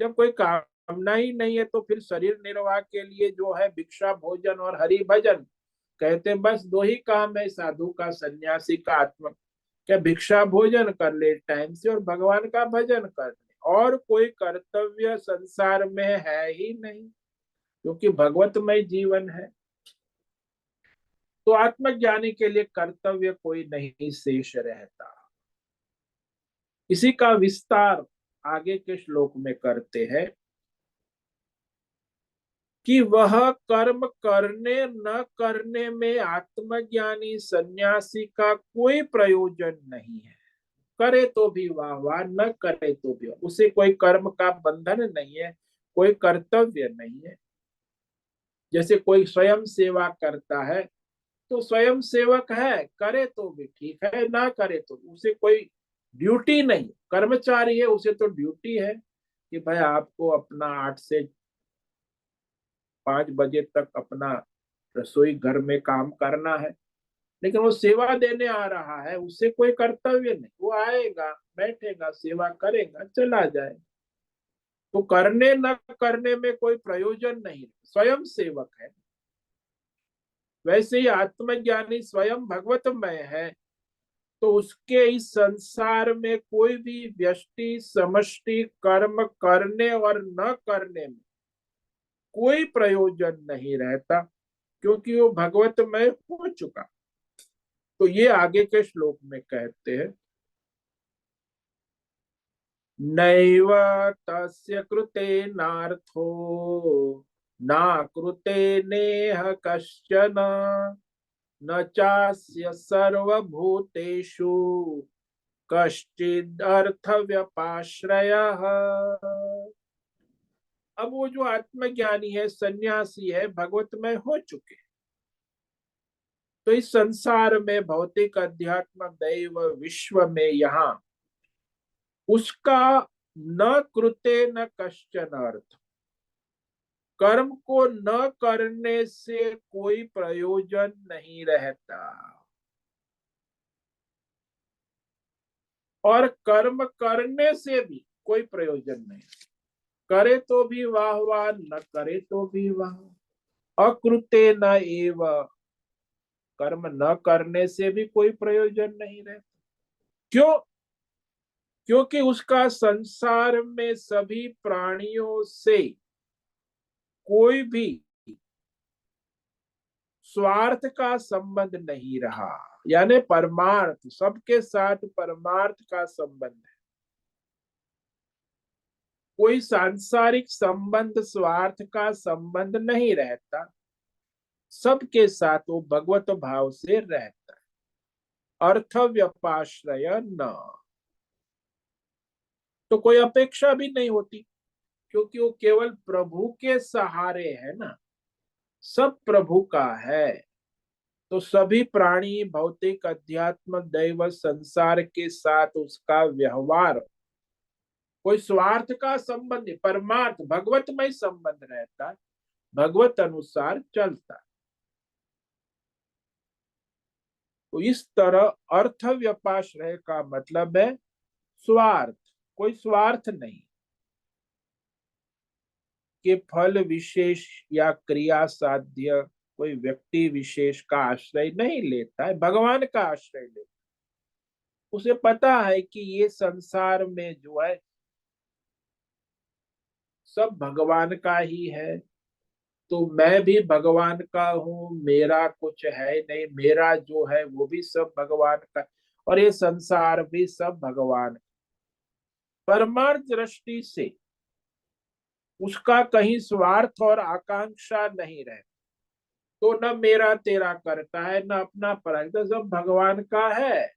जब कोई कामना ही नहीं है तो फिर शरीर निर्वाह के लिए जो है भिक्षा भोजन और हरि भजन, कहते हैं बस दो ही काम है साधु का, सन्यासी का, आत्मा क्या, भिक्षा भोजन कर ले टाइम से और भगवान का भजन कर ले। और कोई कर्तव्य संसार में है ही नहीं, क्योंकि भगवतमय जीवन है। तो आत्मज्ञानी के लिए कर्तव्य कोई नहीं शेष रहता। इसी का विस्तार आगे के श्लोक में करते हैं कि वह कर्म करने न करने में आत्मज्ञानी सन्यासी का कोई प्रयोजन नहीं है। करे तो भी वाह वाह, न करे तो भी वाह। उसे कोई कर्म का बंधन नहीं है, कोई कर्तव्य नहीं है। जैसे कोई स्वयं सेवा करता है तो स्वयं सेवक है, करे तो भी ठीक है, ना करे तो, उसे कोई ड्यूटी नहीं। कर्मचारी है, उसे तो ड्यूटी है कि भाई आपको अपना 8 से 5 बजे तक अपना रसोई घर में काम करना है। लेकिन वो सेवा देने आ रहा है, उससे कोई कर्तव्य नहीं। वो आएगा, बैठेगा, सेवा करेगा, चला जाए। तो करने न करने में कोई प्रयोजन नहीं, स्वयं सेवक है। वैसे ही आत्मज्ञानी स्वयं भगवतमय है, तो उसके इस संसार में कोई भी व्यष्टि समष्टि कर्म करने और न करने में कोई प्रयोजन नहीं रहता, क्योंकि वो भगवतमय हो चुका। तो ये आगे के श्लोक में कहते हैं, नैव तस्य कृते नार्थो ना कृते नेह कश्चन न चास्य सर्वभूतेषु कश्चिदर्थ व्यपाश्रयः। अब वो जो आत्मज्ञानी है, सन्यासी है, भगवतमय हो चुके, तो इस संसार में भौतिक अध्यात्म दैव विश्व में यहाँ उसका न कृते न कश्चन अर्थ, कर्म को न करने से कोई प्रयोजन नहीं रहता, और कर्म करने से भी कोई प्रयोजन नहीं। करे तो भी वाह वाह, न करे तो भी वाह। अकृते न एव, कर्म न करने से भी कोई प्रयोजन नहीं रहता। क्यों? क्योंकि उसका संसार में सभी प्राणियों से कोई भी स्वार्थ का संबंध नहीं रहा। यानी परमार्थ, सबके साथ परमार्थ का संबंध है। कोई सांसारिक संबंध, स्वार्थ का संबंध नहीं रहता, सबके साथ वो भगवत भाव से रहता है। अर्थ व्यपाश्रय न, तो कोई अपेक्षा भी नहीं होती, क्योंकि वो केवल प्रभु के सहारे है ना, सब प्रभु का है। तो सभी प्राणी भौतिक अध्यात्म दैव संसार के साथ उसका व्यवहार कोई स्वार्थ का संबंध, परमार्थ भगवतमय संबंध रहता है, भगवत अनुसार चलता है। तो इस तरह अर्थ व्यपाश्रय का मतलब है स्वार्थ, कोई स्वार्थ नहीं, कि फल विशेष या क्रिया साध्य कोई व्यक्ति विशेष का आश्रय नहीं लेता है, भगवान का आश्रय लेता है। उसे पता है कि ये संसार में जो है सब भगवान का ही है, तो मैं भी भगवान का हूँ, मेरा कुछ है नहीं, मेरा जो है वो भी सब भगवान का, और ये संसार भी सब भगवान। परमार्थ दृष्टि से उसका कहीं स्वार्थ और आकांक्षा नहीं रहती, तो न मेरा तेरा करता है न अपना पराया, तो सब भगवान का है,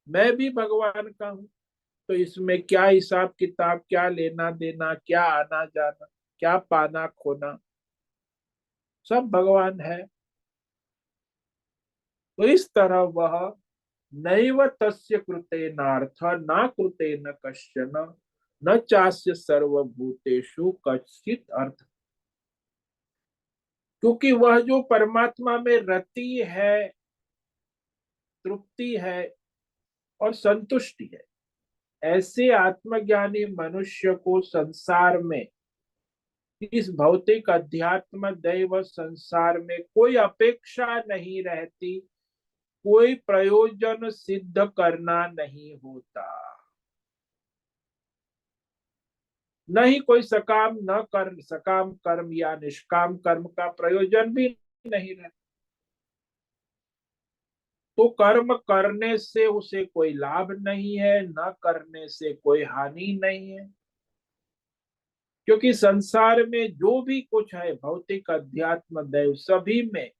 मैं भी भगवान का हूँ। तो इसमें क्या हिसाब किताब, क्या लेना देना, क्या आना जाना, क्या पाना खोना, सब भगवान है। तो इस तरह वह नैव तस्य कृतेनार्थ न कृतेन कश्चन न चास्य सर्वभूतेषु कश्चित अर्थ। क्योंकि वह जो परमात्मा में रति है, तृप्ति है और संतुष्टि है, ऐसे आत्मज्ञानी मनुष्य को संसार में, इस भौतिक अध्यात्म दैव संसार में कोई अपेक्षा नहीं रहती, कोई प्रयोजन सिद्ध करना नहीं होता, न ही कोई सकाम कर्म या निष्काम कर्म का प्रयोजन भी नहीं रहता। तो कर्म करने से उसे कोई लाभ नहीं है, न करने से कोई हानि नहीं है। क्योंकि संसार में जो भी कुछ है, भौतिक अध्यात्म दैव, सभी में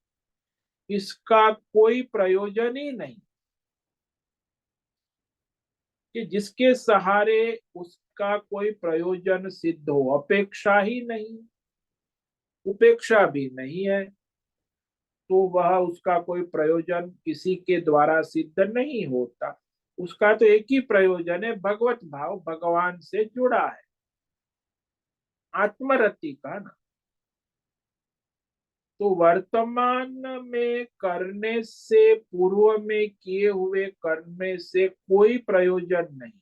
इसका कोई प्रयोजन ही नहीं कि जिसके सहारे उसका कोई प्रयोजन सिद्ध हो। अपेक्षा ही नहीं, उपेक्षा भी नहीं है, तो वह उसका कोई प्रयोजन किसी के द्वारा सिद्ध नहीं होता। उसका तो एक ही प्रयोजन है, भगवत भाव, भगवान से जुड़ा है, आत्मरति का ना। तो वर्तमान में करने से, पूर्व में किए हुए करने से कोई प्रयोजन नहीं।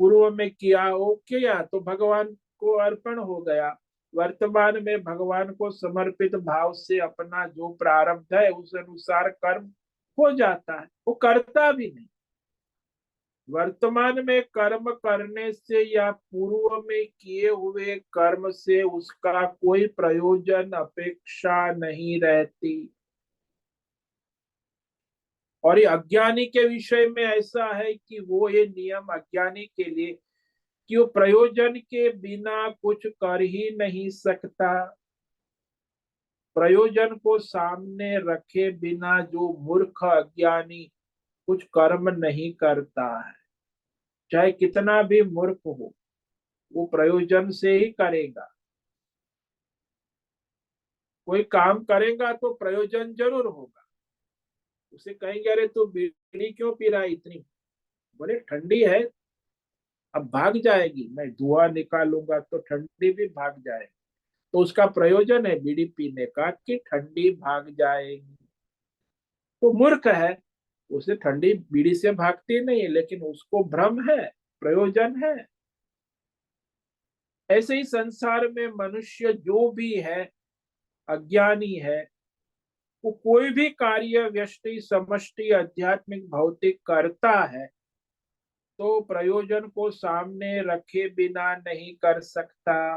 पूर्व में किया हो, किया तो भगवान को अर्पण हो गया, वर्तमान में भगवान को समर्पित भाव से अपना जो प्रारब्ध है उस अनुसार कर्म हो जाता है, वो करता भी नहीं। वर्तमान में कर्म करने से या पूर्व में किए हुए कर्म से उसका कोई प्रयोजन अपेक्षा नहीं रहती। और ये अज्ञानी के विषय में ऐसा है कि वो ये नियम अज्ञानी के लिए कि वो प्रयोजन के बिना कुछ कर ही नहीं सकता। प्रयोजन को सामने रखे बिना जो मूर्ख अज्ञानी कुछ कर्म नहीं करता है, चाहे कितना भी मूर्ख हो, वो प्रयोजन से ही करेगा। कोई काम करेगा तो प्रयोजन जरूर होगा। उसे कहेंगे अरे तू बीड़ी क्यों पी रहा है इतनी, बोले ठंडी है, अब भाग जाएगी, मैं धुआं निकालूंगा तो ठंडी भी भाग जाएगी। तो उसका प्रयोजन है बीड़ी पीने का कि ठंडी भाग जाएगी। तो मूर्ख है, उसे ठंडी बीड़ी से भागती नहीं है, लेकिन उसको भ्रम है, प्रयोजन है। ऐसे ही संसार में मनुष्य जो भी है, अज्ञानी है, वो कोई भी कार्य व्यष्टि समष्टि आध्यात्मिक भौतिक करता है तो प्रयोजन को सामने रखे बिना नहीं कर सकता।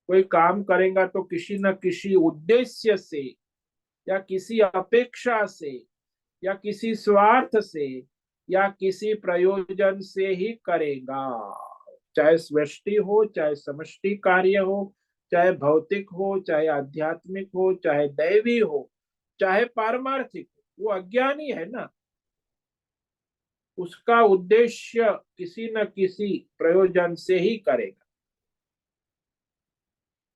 कोई काम करेगा तो किसी न किसी उद्देश्य से या किसी अपेक्षा से या किसी स्वार्थ से या किसी प्रयोजन से ही करेगा, चाहे सृष्टि हो, चाहे समष्टि कार्य हो, चाहे भौतिक हो, चाहे आध्यात्मिक हो, चाहे दैवी हो, चाहे पारमार्थिक हो। वो अज्ञानी है ना, उसका उद्देश्य किसी न किसी प्रयोजन से ही करेगा।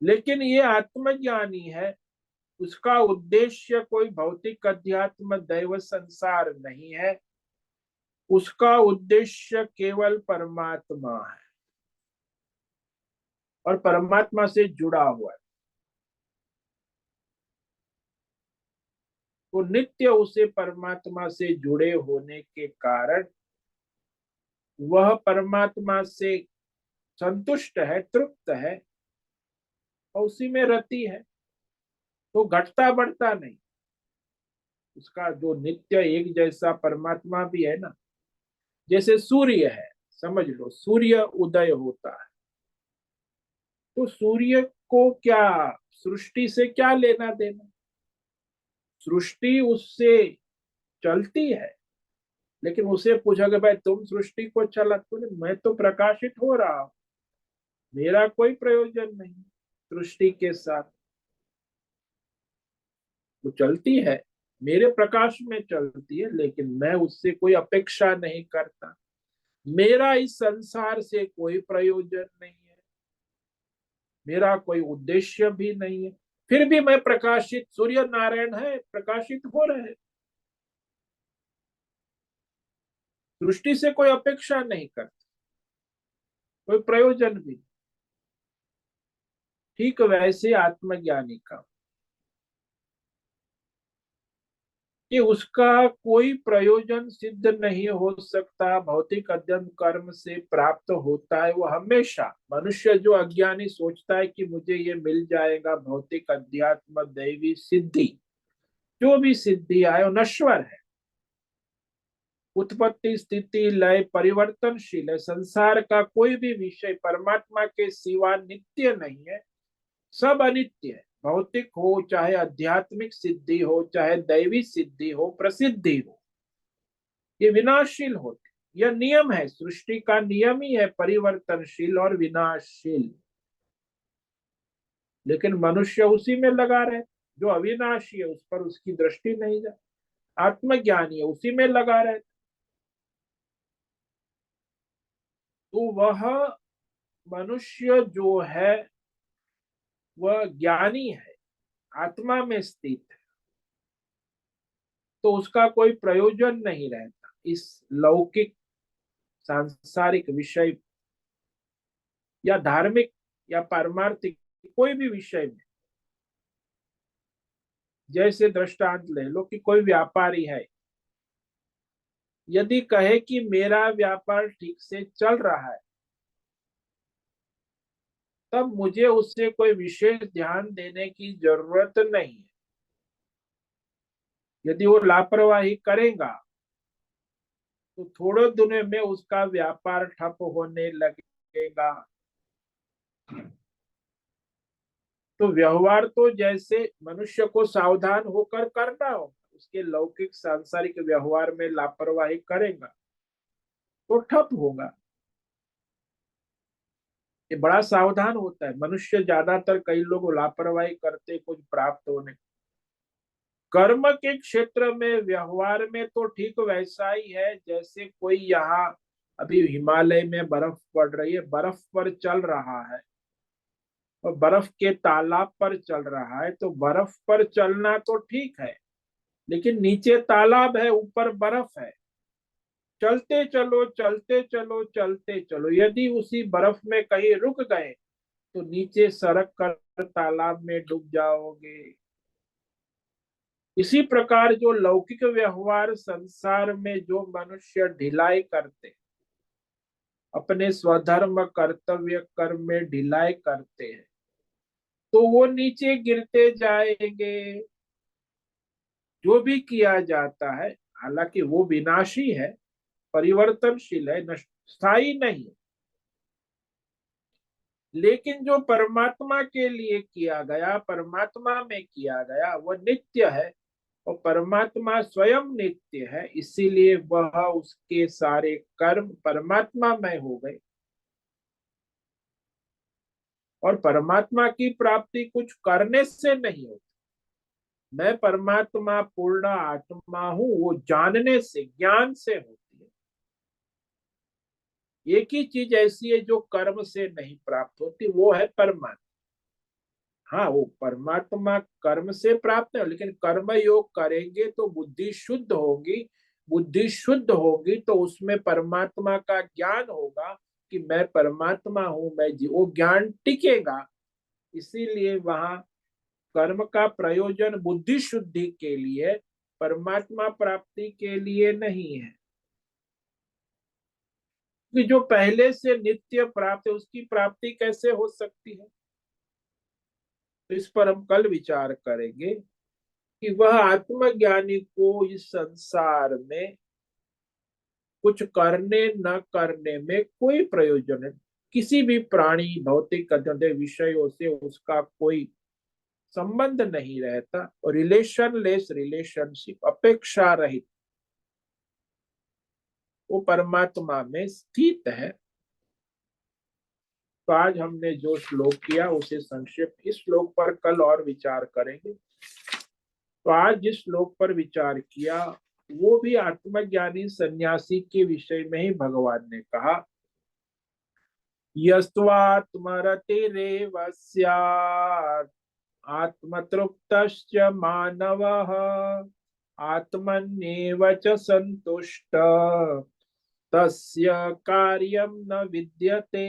लेकिन ये आत्मज्ञानी है, उसका उद्देश्य कोई भौतिक अध्यात्म दैव संसार नहीं है, उसका उद्देश्य केवल परमात्मा है और परमात्मा से जुड़ा हुआ है। तो नित्य उसे परमात्मा से जुड़े होने के कारण वह परमात्मा से संतुष्ट है, तृप्त है और उसी में रति है। तो घटता बढ़ता नहीं, उसका जो नित्य एक जैसा परमात्मा भी है ना। जैसे सूर्य है, समझ लो सूर्य उदय होता है तो सूर्य को क्या, सृष्टि से क्या लेना देना? सृष्टि उससे चलती है, लेकिन उसे पूछा कि भाई तुम सृष्टि को चला, तूने, मैं तो प्रकाशित हो रहा हूं, मेरा कोई प्रयोजन नहीं सृष्टि के साथ। वो चलती है, मेरे प्रकाश में चलती है, लेकिन मैं उससे कोई अपेक्षा नहीं करता। मेरा इस संसार से कोई प्रयोजन नहीं है, मेरा कोई उद्देश्य भी नहीं है, फिर भी मैं प्रकाशित, सूर्य नारायण है, प्रकाशित हो रहे हैं, सृष्टि से कोई अपेक्षा नहीं करता, कोई प्रयोजन भी। ठीक वैसे आत्मज्ञानी का, कि उसका कोई प्रयोजन सिद्ध नहीं हो सकता, भौतिक अध्ययन कर्म से प्राप्त होता है वो हमेशा। मनुष्य जो अज्ञानी सोचता है कि मुझे ये मिल जाएगा, भौतिक अध्यात्म दैवी सिद्धि, जो भी सिद्धि आए वो नश्वर है, उत्पत्ति स्थिति लय परिवर्तनशील है। संसार का कोई भी विषय परमात्मा के सिवा नित्य नहीं है, सब अनित्य है। भौतिक हो चाहे आध्यात्मिक सिद्धि हो, चाहे दैवी सिद्धि हो, प्रसिद्धि हो, ये विनाशशील होते। यह नियम है, सृष्टि का नियम ही है, परिवर्तनशील और विनाशशील। लेकिन मनुष्य उसी में लगा रहे, जो अविनाशी है उस पर उसकी दृष्टि नहीं जाए, आत्मज्ञानी है उसी में लगा रहे। तो वह मनुष्य जो है वह ज्ञानी है, आत्मा में स्थित है, तो उसका कोई प्रयोजन नहीं रहता इस लौकिक सांसारिक विषय या धार्मिक या पारमार्थिक कोई भी विषय में। जैसे दृष्टांत ले लो कि कोई व्यापारी है, यदि कहे कि मेरा व्यापार ठीक से चल रहा है, तब मुझे उससे कोई विशेष ध्यान देने की जरूरत नहीं है। यदि वो लापरवाही करेगा तो थोड़े दिनों में उसका व्यापार ठप होने लगेगा। तो व्यवहार तो जैसे मनुष्य को सावधान होकर करना हो, उसके लौकिक सांसारिक व्यवहार में लापरवाही करेगा तो ठप होगा। ये बड़ा सावधान होता है मनुष्य, ज्यादातर कई लोग लापरवाही करते कुछ प्राप्त होने। कर्म के क्षेत्र में व्यवहार में तो ठीक वैसा ही है, जैसे कोई यहाँ अभी हिमालय में बर्फ पड़ रही है, बर्फ पर चल रहा है और बर्फ के तालाब पर चल रहा है, तो बर्फ पर चलना तो ठीक है, लेकिन नीचे तालाब है, ऊपर बर्फ है। चलते चलो चलते चलो चलते चलो, यदि उसी बर्फ में कहीं रुक गए तो नीचे सरक कर तालाब में डूब जाओगे। इसी प्रकार जो लौकिक व्यवहार संसार में जो मनुष्य ढिलाई करते, अपने स्वधर्म कर्तव्य कर्म में ढिलाई करते हैं, तो वो नीचे गिरते जाएंगे। जो भी किया जाता है, हालांकि वो विनाशी है, परिवर्तनशील है, स्थायी नहीं है, लेकिन जो परमात्मा के लिए किया गया, परमात्मा में किया गया, वह नित्य है। और परमात्मा स्वयं नित्य है, इसीलिए वह उसके सारे कर्म परमात्मा में हो गए। और परमात्मा की प्राप्ति कुछ करने से नहीं होती। मैं परमात्मा पूर्ण आत्मा हूं, वो जानने से, ज्ञान से होती है। एक ही चीज ऐसी है जो कर्म से नहीं प्राप्त होती, वो है परमात्मा। हाँ, वो परमात्मा कर्म से प्राप्त है, लेकिन कर्म योग करेंगे तो बुद्धि शुद्ध होगी। बुद्धि शुद्ध होगी तो उसमें परमात्मा का ज्ञान होगा कि मैं परमात्मा हूं, मैं वो ज्ञान टिकेगा। इसीलिए वहां कर्म का प्रयोजन बुद्धि शुद्धि के लिए, परमात्मा प्राप्ति के लिए नहीं है। कि जो पहले से नित्य प्राप्त है उसकी प्राप्ति कैसे हो सकती है? तो इस पर हम कल विचार करेंगे कि वह आत्मज्ञानी को इस संसार में कुछ करने न करने में कोई प्रयोजन किसी भी प्राणी भौतिक अध्ययन विषयों से उसका कोई संबंध नहीं रहता, और रिलेशनलेस रिलेशनशिप, अपेक्षा रहित, वो परमात्मा में स्थित है। तो आज हमने जो श्लोक किया उसे संक्षेप, इस श्लोक पर कल और विचार करेंगे। तो आज जिस श्लोक पर विचार किया वो भी आत्मज्ञानी सन्यासी के विषय में ही भगवान ने कहा, यस्त्वात्मरतिरेव स्यात् आत्मतृप्तश्च मानवः आत्मन्येव च सन्तुष्ट तस्य कार्यम न विद्यते।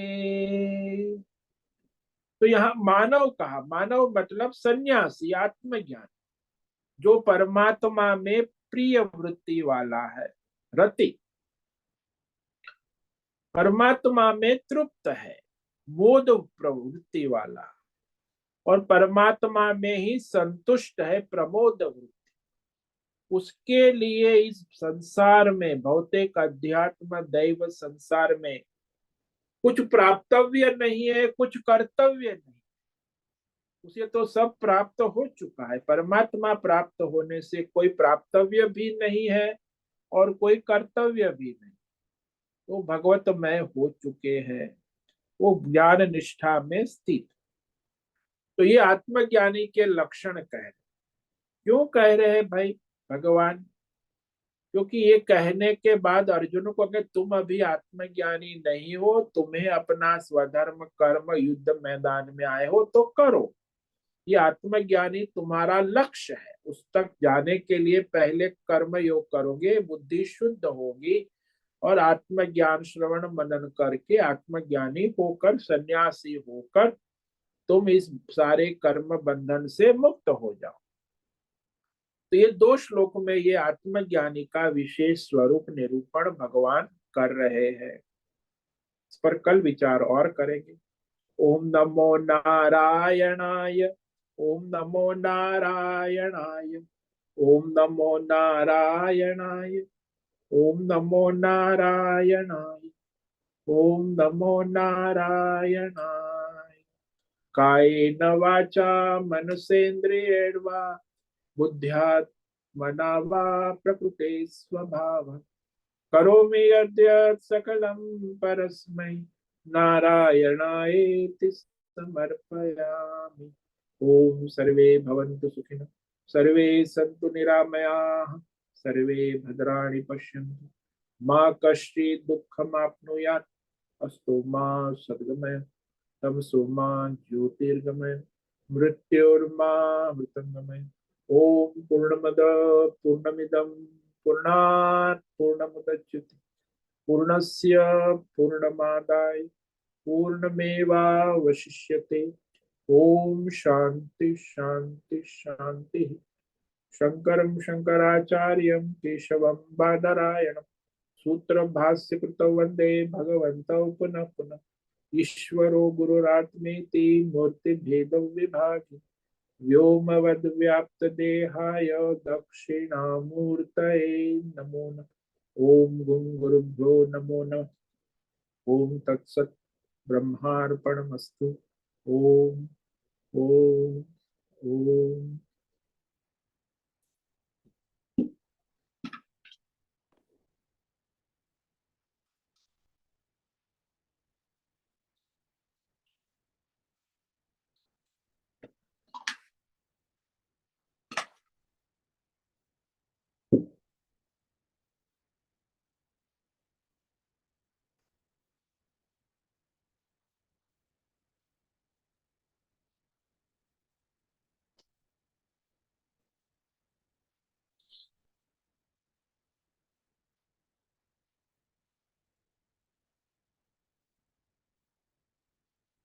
तो यहाँ मानव कहा, मानव मतलब सन्यासी, आत्मज्ञान, जो परमात्मा में प्रिय वृत्ति वाला है, रति, परमात्मा में तृप्त है, बोध प्रवृत्ति वाला, और परमात्मा में ही संतुष्ट है, प्रमोद वृत्ति। उसके लिए इस संसार में, भौतिक अध्यात्म दैव संसार में कुछ प्राप्तव्य नहीं है, कुछ कर्तव्य नहीं, उसे तो सब प्राप्त हो चुका है। परमात्मा प्राप्त होने से कोई प्राप्तव्य भी नहीं है और कोई कर्तव्य भी नहीं, वो भगवतमय हो चुके हैं, वो ज्ञान निष्ठा में स्थित। तो ये आत्मज्ञानी के लक्षण कह रहे। क्यों कह रहे हैं भाई भगवान? क्योंकि ये कहने के बाद अर्जुन को, अगर तुम अभी आत्मज्ञानी नहीं हो, तुम्हें अपना स्वधर्म कर्म युद्ध मैदान में आए हो तो करो, ये आत्मज्ञानी तुम्हारा लक्ष्य है। उस तक जाने के लिए पहले कर्म योग करोगे, बुद्धि शुद्ध होगी, और आत्मज्ञान श्रवण मनन करके आत्मज्ञानी होकर, सन्यासी होकर तुम इस सारे कर्म बंधन से मुक्त हो जाओ। तो ये दो श्लोक में ये आत्मज्ञानी का विशेष स्वरूप निरूपण भगवान कर रहे हैं। इस पर कल विचार और करेंगे। ओम नमो नारायणाय, ओम नमो नारायणाय, ओम नमो नारायणाय, ओम नमो नारायणाय, ओम नमो नारायणाय। कायेन वाचा मनसेन्द्रियैर्वा बुद्ध्यात्मना वा प्रकृते स्वभाव करोमि यद्यत् सकलं परस्मै नारायणायेति समर्पयामि। ओम सर्वे भवन्तु सुखिनः, सर्वे सन्तु निरामयाः, सर्वे भद्राणि पश्यन्तु, मा कश्चित् दुःखमाप्नुयात्, अस्तु मा सद्गमय, तमसो मा ज्योतिर्गमय, मृत्योर्मा मृतंगमय। ओम पूर्णमद पूर्णमिदं पूर्णात् पूर्णमुदच्यते पूर्णस्य पूर्णमादाय पूर्णमेवावशिष्यते। ओम शांति शांति शांति। शंकरं शंकराचार्यं केशवं बादरायणं सूत्रं भाष्यकृतौ वन्दे भगवन्तौ पुनः पुनः। ईश्वरो गुरुरात्मेति मूर्तिभेदविभागि व्योमवद्व्याप्तदेहाय दक्षिणामूर्तये नमो नमः। ओम गुं गुरुभ्यो नमो नमः। ओम तत्सत् ब्रह्मार्पणमस्तु। ओम ओम ओम।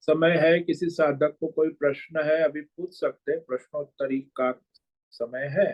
समय है, किसी साधक को कोई प्रश्न है अभी पूछ सकते हैं, प्रश्नोत्तरी का समय है।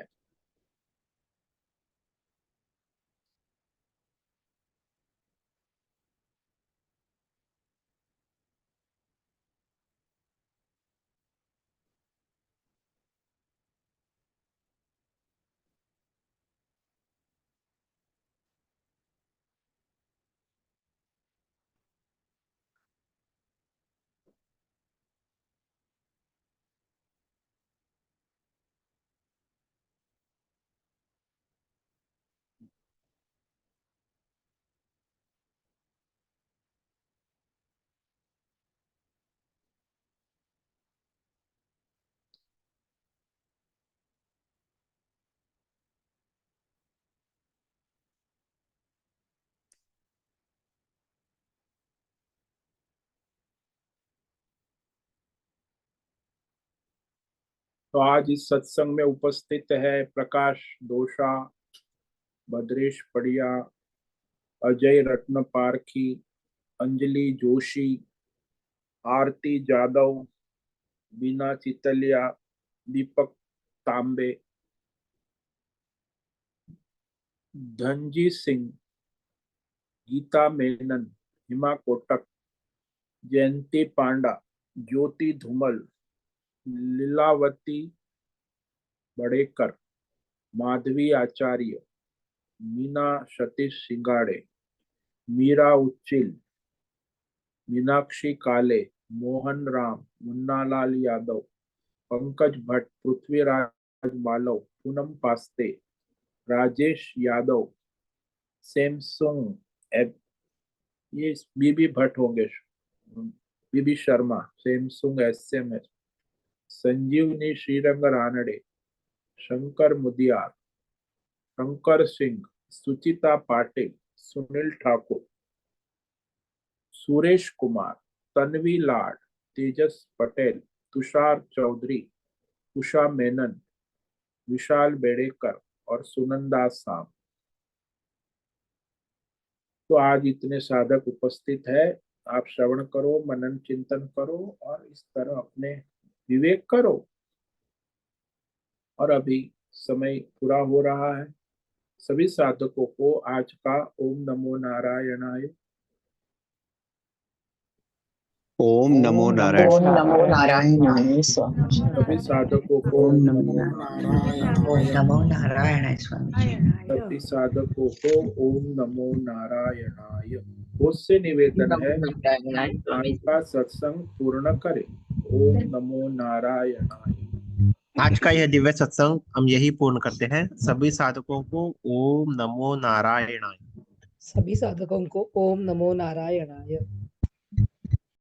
तो आज इस सत्संग में उपस्थित है प्रकाश दोषा, भद्रेश पड़िया, अजय रत्न पारखी, अंजलि जोशी, आरती जादव, बीना चितलिया, दीपक तांबे, धनजी सिंह, गीता मेनन, हिमा कोटक, जयंती पांडा, ज्योति धूमल, लीलावती बड़ेकर, माधवी आचार्य, मीना सतीश सिंगाड़े, मीरा उच्चिल, मीनाक्षी काले, मोहन राम, मुन्नालाल यादव, पंकज भट्ट, पृथ्वीराज मालव, पूनम पास्ते, राजेश यादव, सैमसंग एप, ये बीबी भट्ट होंगे, बीबी शर्मा, सैमसंग एसएमएस, संजीवनी श्रीरंग रानडे, शंकर मुदियार, शंकर सिंह, सुचिता पाटिल, सुनील ठाकुर, सुरेश कुमार, तन्वी लाड, तेजस पटेल, तुषार चौधरी, उषा मेनन, विशाल बेड़ेकर और सुनंदा साम। तो आज इतने साधक उपस्थित है। आप श्रवण करो, मनन चिंतन करो और इस तरह अपने विवेक करो। और अभी समय पूरा हो रहा है। सभी साधकों को आज का ओम नमो नारायणाय, ओम नमो नारायण। ओम नमो नारायणाय स्वामी जी। सभी साधकों को ओम ओम नमो नमो नारायणाय। ओम नमो नारायणाय स्वामी जी। सभी साधकों को ओम नमो नारायणाय। उससे निवेदन है नमो नारायणाय स्वामी आज जी। का सत्संग पूर्ण करें। ओम नमो नारायणाय। आज का यह दिव्य सत्संग हम यही पूर्ण करते हैं। सभी साधकों को ओम नमो नारायणाय। सभी साधकों को ओम नमो नारायणाय।